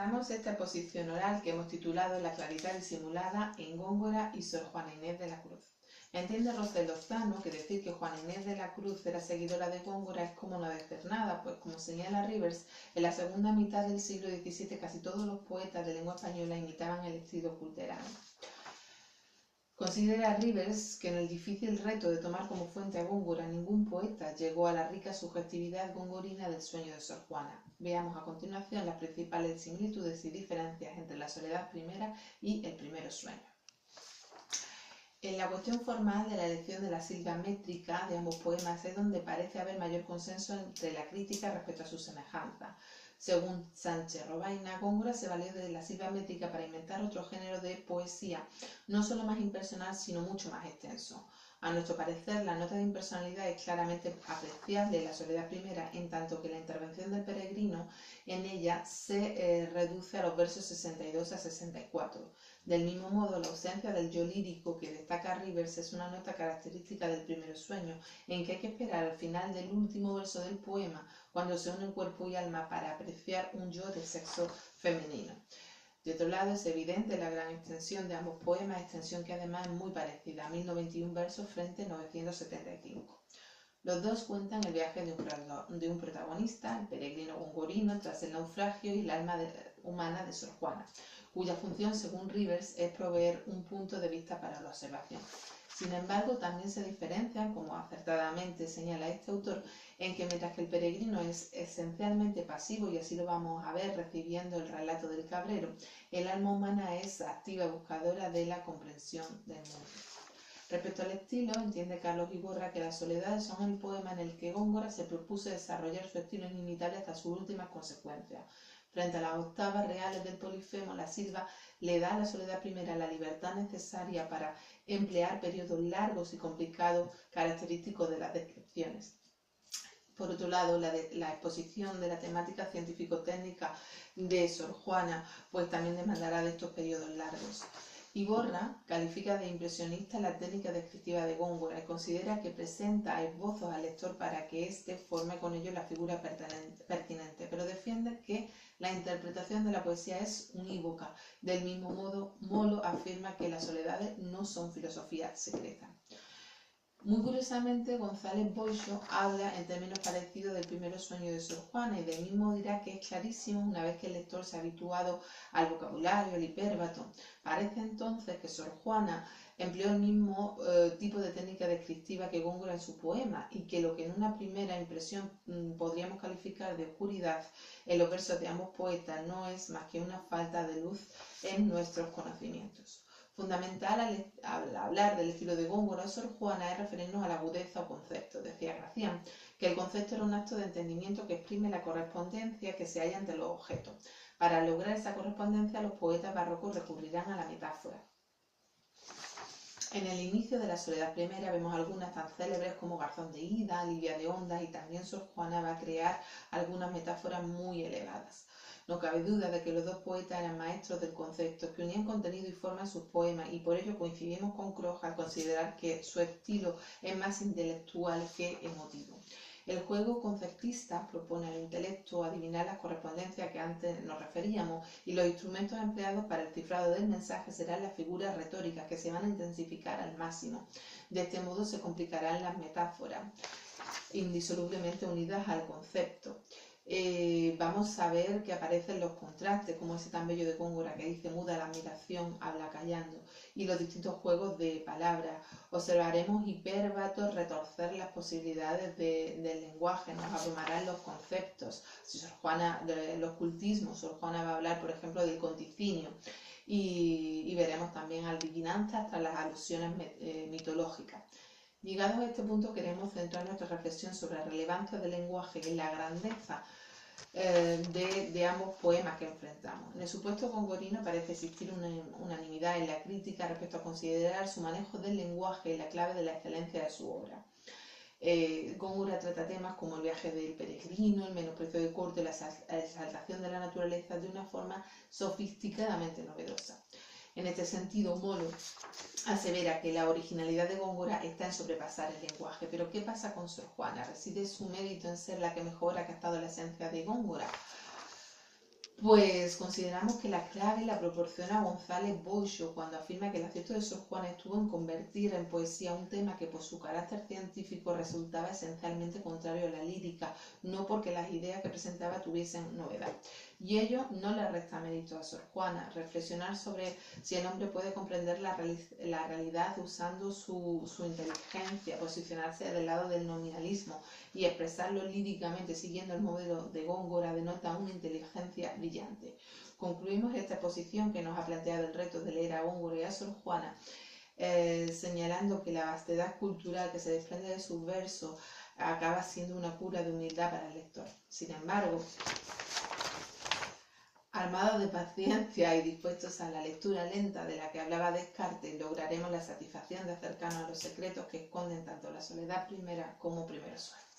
Comenzamos esta exposición oral que hemos titulado La claridad disimulada en Góngora y Sor Juana Inés de la Cruz. Entiende Rosel Lozano que decir que Juana Inés de la Cruz era seguidora de Góngora es como no decir nada, pues como señala Rivers, en la segunda mitad del siglo XVII casi todos los poetas de lengua española imitaban el estilo culterano. Considera Rivers que en el difícil reto de tomar como fuente a Góngora ningún poeta llegó a la rica subjetividad gongorina del sueño de Sor Juana. Veamos a continuación las principales similitudes y diferencias entre la soledad primera y el primero sueño. En la cuestión formal de la elección de la sílaba métrica de ambos poemas es donde parece haber mayor consenso entre la crítica respecto a su semejanza. Según Sánchez Robaina, Góngora se valió de la sílaba métrica para inventar otro género de poesía, no solo más impersonal, sino mucho más extenso. A nuestro parecer, la nota de impersonalidad es claramente apreciable en la soledad primera, en tanto que la intervención del peregrino en ella se reduce a los versos 62 a 64. Del mismo modo, la ausencia del yo lírico que destaca Rivers es una nota característica del primer sueño, en que hay que esperar al final del último verso del poema, cuando se unen cuerpo y alma para apreciar un yo de sexo femenino. De otro lado, es evidente la gran extensión de ambos poemas, extensión que además es muy parecida, 1091 versos frente a 975. Los dos cuentan el viaje de un protagonista, el peregrino gongorino, tras el naufragio y el alma humana de Sor Juana, cuya función, según Rivers, es proveer un punto de vista para la observación. Sin embargo, también se diferencian, como acertadamente señala este autor, en que mientras que el peregrino es esencialmente pasivo, y así lo vamos a ver recibiendo el relato del cabrero, el alma humana es activa buscadora de la comprensión del mundo. Respecto al estilo, entiende Carlos Iborra que Las soledades son el poema en el que Góngora se propuso desarrollar su estilo inimitable hasta sus últimas consecuencias. Frente a las octavas reales del polifemo, la sílaba le da a la soledad primera la libertad necesaria para emplear periodos largos y complicados característicos de las descripciones. Por otro lado, la exposición de la temática científico-técnica de Sor Juana pues también demandará de estos periodos largos. Iborra califica de impresionista la técnica descriptiva de Góngora y considera que presenta esbozos al lector para que éste forme con ellos la figura pertinente, pero defiende que la interpretación de la poesía es unívoca. Del mismo modo, Molo afirma que las soledades no son filosofía secreta. Muy curiosamente, González Boixo habla en términos parecidos del primer sueño de Sor Juana y del mismo dirá que es clarísimo una vez que el lector se ha habituado al vocabulario, al hipérbato. Parece entonces que Sor Juana empleó el mismo tipo de técnica descriptiva que Góngora en su poema y que lo que en una primera impresión podríamos calificar de oscuridad en los versos de ambos poetas no es más que una falta de luz en nuestros conocimientos. Fundamental al hablar del estilo de Góngora o Sor Juana es referirnos a la agudeza o concepto. Decía Gracián que el concepto era un acto de entendimiento que exprime la correspondencia que se halla entre los objetos. Para lograr esa correspondencia, los poetas barrocos recurrirán a la metáfora. En el inicio de la soledad primera vemos algunas tan célebres como Garzón de Ida, Livia de Ondas, y también Sor Juana va a crear algunas metáforas muy elevadas. No cabe duda de que los dos poetas eran maestros del concepto, que unían contenido y forma en sus poemas, y por ello coincidimos con Croix al considerar que su estilo es más intelectual que emotivo. El juego conceptista propone al intelecto adivinar las correspondencias que antes nos referíamos, y los instrumentos empleados para el cifrado del mensaje serán las figuras retóricas que se van a intensificar al máximo. De este modo se complicarán las metáforas, indisolublemente unidas al concepto. Vamos a ver que aparecen los contrastes, como ese tan bello de Góngora que dice muda la admiración, habla callando, y los distintos juegos de palabras. Observaremos hipérbatos retorcer las posibilidades del lenguaje, nos abrumarán los conceptos. Si Sor Juana, de los cultismos, Sor Juana va a hablar, por ejemplo, del conticinio, y veremos también adivinanzas tras las alusiones mitológicas. Llegados a este punto, queremos centrar nuestra reflexión sobre la relevancia del lenguaje y la grandeza de ambos poemas que enfrentamos. En el supuesto gongorino parece existir una unanimidad en la crítica respecto a considerar su manejo del lenguaje la clave de la excelencia de su obra. Góngora trata temas como el viaje del peregrino, el menosprecio de corte, la exaltación de la naturaleza de una forma sofisticadamente novedosa. En este sentido, Molo asevera que la originalidad de Góngora está en sobrepasar el lenguaje. Pero ¿qué pasa con Sor Juana? ¿Reside su mérito en ser la que mejor ha captado la esencia de Góngora? Pues consideramos que la clave la proporciona González Boixo cuando afirma que el acierto de Sor Juana estuvo en convertir en poesía un tema que por su carácter científico resultaba esencialmente contrario a la lírica, no porque las ideas que presentaba tuviesen novedad. Y ello no le resta mérito a Sor Juana. Reflexionar sobre si el hombre puede comprender la realidad usando su inteligencia, posicionarse del lado del nominalismo y expresarlo líricamente siguiendo el modelo de Góngora denota una inteligencia brillante. Concluimos esta exposición que nos ha planteado el reto de leer a Góngora y a Sor Juana, señalando que la vastedad cultural que se desprende de sus versos acaba siendo una cura de humildad para el lector. Sin embargo, armados de paciencia y dispuestos a la lectura lenta de la que hablaba Descartes, lograremos la satisfacción de acercarnos a los secretos que esconden tanto la soledad primera como primeros sueños.